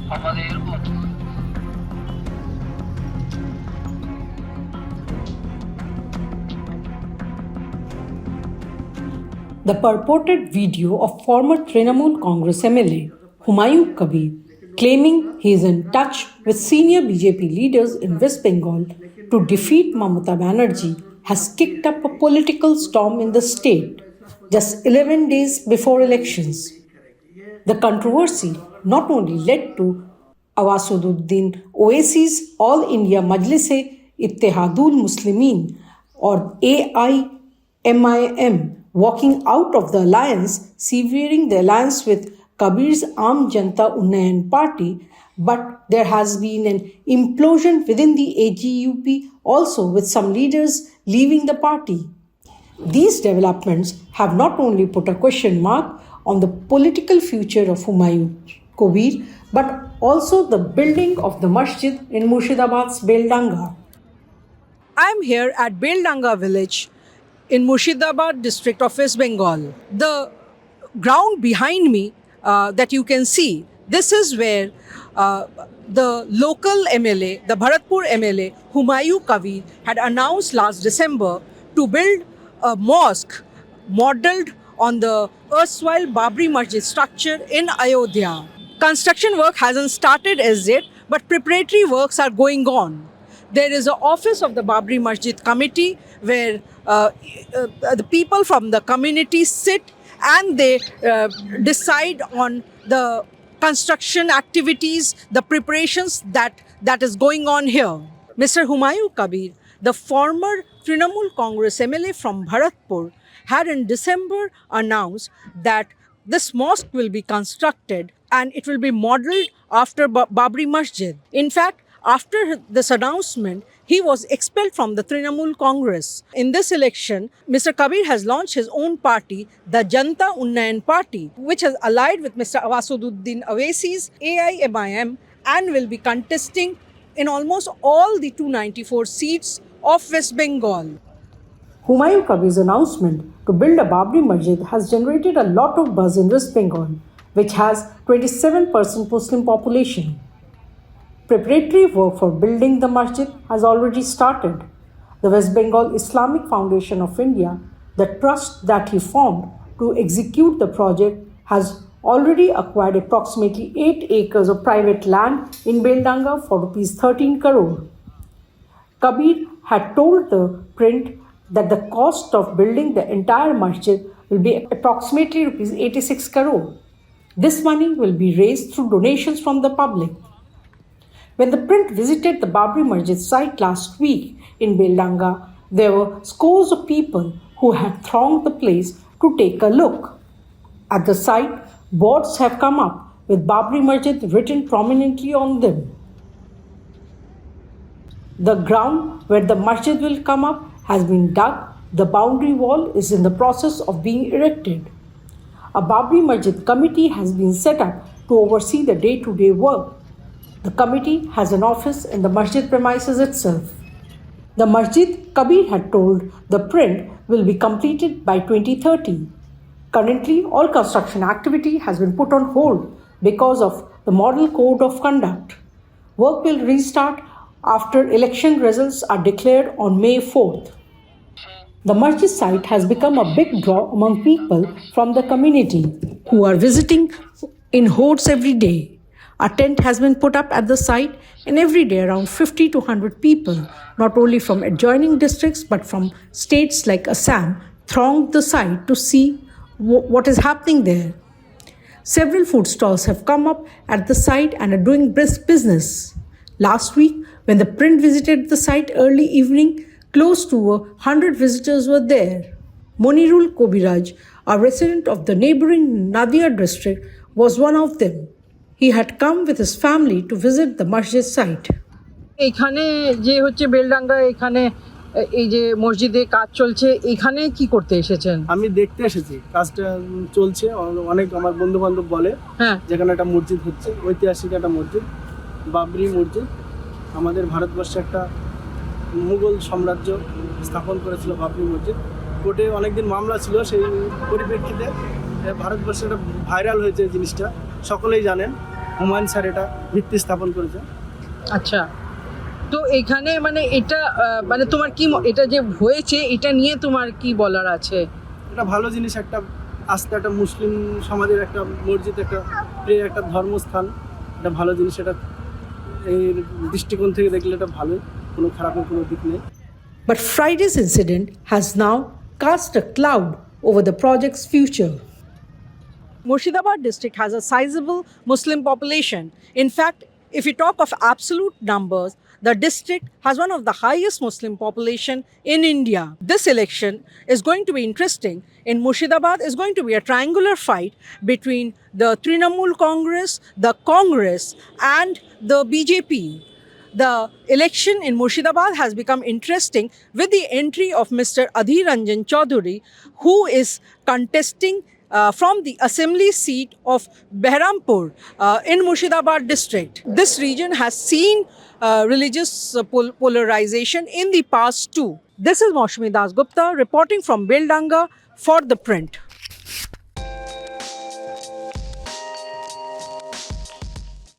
The purported video of former Trinamool Congress MLA Humayun Kabir claiming he is in touch with senior BJP leaders in West Bengal to defeat Mamata Banerjee has kicked up a political storm in the state just 11 days before elections. The controversy not only led to Awasuddin Owaisi's All India Majlis-e-Ittehadul Muslimin or AIMIM walking out of the alliance, severing the alliance with Kabir's Aam Janata Unnayan Party, but there has been an implosion within the AGUP also, with some leaders leaving the party. These developments have not only put a question mark on the political future of Humayun Kabir, but also the building of the masjid in Murshidabad's Beldanga. I am here at Beldanga village in Murshidabad district of West Bengal. The ground behind me that you can see, this is where the local MLA, the Bharatpur MLA, Humayun Kabir, had announced last December to build a mosque modelled on the erstwhile Babri Masjid structure in Ayodhya. Construction work hasn't started as yet, but preparatory works are going on. There is an office of the Babri Masjid committee where the people from the community sit and they decide on the construction activities, the preparations that is going on here. Mr. Humayun Kabir, the former Trinamool Congress MLA from Bharatpur, had in December announced that this mosque will be constructed and it will be modelled after Babri Masjid. In fact, after this announcement, he was expelled from the Trinamool Congress. In this election, Mr. Kabir has launched his own party, the Janata Unnayan Party, which has allied with Mr. Awasuddin Owaisi's AIMIM and will be contesting in almost all the 294 seats of West Bengal. Humayun Kabir's announcement to build a Babri Masjid has generated a lot of buzz in West Bengal, which has 27% Muslim population. Preparatory work for building the masjid has already started. The West Bengal Islamic Foundation of India, the trust that he formed to execute the project, has already acquired approximately 8 acres of private land in Beldanga for Rs 13 crore. Kabir had told the print that the cost of building the entire masjid will be approximately Rs 86 crore. This money will be raised through donations from the public. When the print visited the Babri Masjid site last week in Beldanga, there were scores of people who had thronged the place to take a look. At the site, boards have come up with Babri Masjid written prominently on them. The ground where the masjid will come up has been dug. The boundary wall is in the process of being erected. A Babri Masjid committee has been set up to oversee the day-to-day work. The committee has an office in the masjid premises itself. The masjid, Kabir had told the print, will be completed by 2030. Currently, all construction activity has been put on hold because of the Model Code of Conduct. Work will restart after election results are declared on May 4th. The masjid site has become a big draw among people from the community who are visiting in hordes every day. A tent has been put up at the site, and every day around 50 to 100 people, not only from adjoining districts but from states like Assam, thronged the site to see what is happening there. Several food stalls have come up at the site and are doing brisk business. Last week, when the print visited the site early evening, close to 100 visitors were there. Monirul Kobiraj, a resident of the neighboring Nadia district, was one of them. He had come with his family to visit the masjid site. এখানে যে হচ্ছে বেলডাঙ্গা এখানে এই যে মসজিদে কাজ চলছে এখানে কি করতে এসেছেন? আমি দেখতে এসেছি কাজটা চলছে। অনেক আমার বন্ধু বান্ধব বলে যেখানে একটা মসজিদ হচ্ছে, ঐতিহাসিক একটা মসজিদ, বাবরি মসজিদ। আমাদের ভারতবর্ষে একটা মুঘল সাম্রাজ্য স্থাপন করেছিল বাবরি মসজিদ। কোর্টে অনেকদিন মামলা ছিল, সেই পরিপ্রেক্ষিতে ভারতবর্ষে একটা ভাইরাল হয়েছে জিনিসটা, সকলেই জানেন। হুমায়ুন স্যার এটা ভিত্তি স্থাপন করেছে। আচ্ছা, তো এখানে মানে এটা মানে তোমার কি এটা যে হয়েছে এটা নিয়ে তোমার কি বলার আছে? এটা ভালো জিনিস, একটা আস্থা, একটা মুসলিম সমাজের একটা মসজিদ, একটা প্রিয় একটা ধর্মস্থান, এটা ভালো জিনিস। এটা এই দৃষ্টিকোণ থেকে দেখলে এটা ভালোই, কোনো খারাপের কোনো দিক নেই। But Friday's incident has now cast a cloud over the project's future. Murshidabad district has a sizable Muslim population. In fact, if you talk of absolute numbers, the district has one of the highest Muslim population in India. This election is going to be interesting. In Murshidabad is going to be a triangular fight between the Trinamool Congress and the BJP. The election in Murshidabad has become interesting with the entry of Mr. Adhir Ranjan Chaudhary, who is contesting from the assembly seat of Behrampur in Murshidabad district. This region has seen religious polarization in the past too. This is Maushmi Das Gupta reporting from Beldanga for The Print.